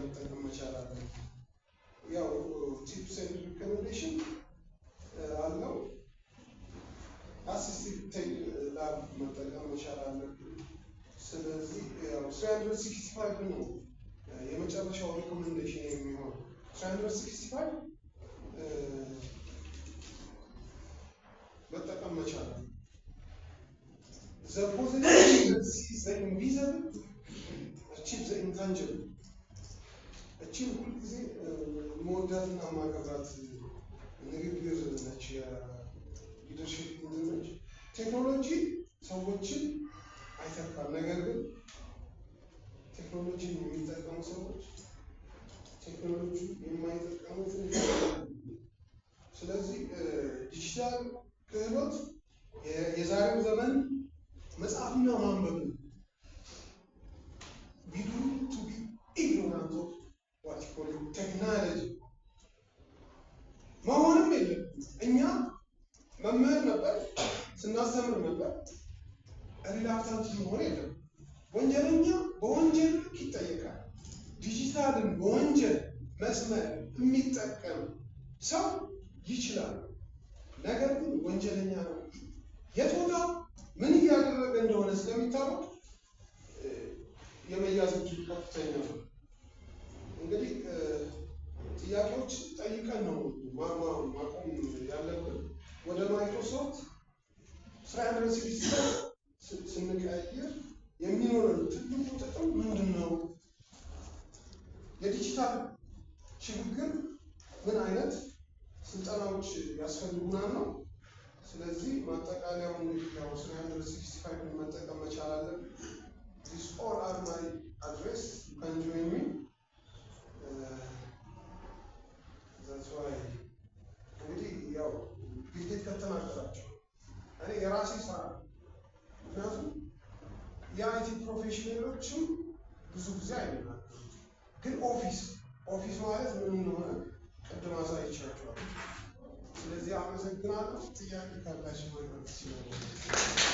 መጠቀም መቻል አለብን። ያው ቲፕስ ኤንድ ሪኮሜንዴሽን አለው። አሲስቲቭ ላብ መጠቀም መቻል አለብን። ስለዚህ ያው 365 ነው የመጨረሻው ሪኮሜንዴሽን የሚሆነው። 365 መጠቀም መቻል አለብን። The positive sees the invisible, achieves the intangible. Achieve ሁል ጊዜ መወዳትና ማከብራት ንግግር ነች። የሊደርሺፕ ነች። ቴክኖሎጂ ሰዎችን አይተካም። ነገር ግን ቴክኖሎጂን የሚጠቀሙ ሰዎች ቴክኖሎጂ የማይጠቀሙትን ስለዚህ ዲጂታል ክህሎት የዛሬው ዘመን መጽሐፍና ማንበብ ነው። We do need to be ignorant of what you call technology. መሆንም የለም። እኛ መምህር ነበር፣ ስናስተምር ነበር። ሪላክታንት መሆን የለም። ወንጀለኛ በወንጀል ይጠየቃል። ዲጂታልን በወንጀል መስመር የሚጠቀም ሰው ይችላል። ነገር ግን ወንጀለኛ ነው። የት ቦታ ምን እያደረገ እንደሆነ ስለሚታወቅ የመያዝ እድሉ ከፍተኛ ነው። እንግዲህ ጥያቄዎች ጠይቀን ነው ማቆም ያለብን። ወደ ማይክሮሶፍት 365 ስንቀይር የሚኖረን ትልቁ ጥቅም ምንድን ነው? የዲጂታል ሽግግር ምን አይነት ስልጠናዎች ያስፈልጉናል ነው። ስለዚህ ማጠቃለያውን ያው 365 መጠቀም መቻል አለብን። These all are my address. You can join me. That's why. እንግዲህ ያው ቢቴክ ከተናገራቸው እኔ የራሴ ስራ ምክንያቱም የአይቲ ፕሮፌሽናሎችም ብዙ ጊዜ አይናገሩም። ግን ኦፊስ ማለት ምን እንደሆነ ቅድም አሳይቻችኋለሁ። ስለዚህ አመሰግናለሁ። ጥያቄ ካላችሁ ማለት ነው።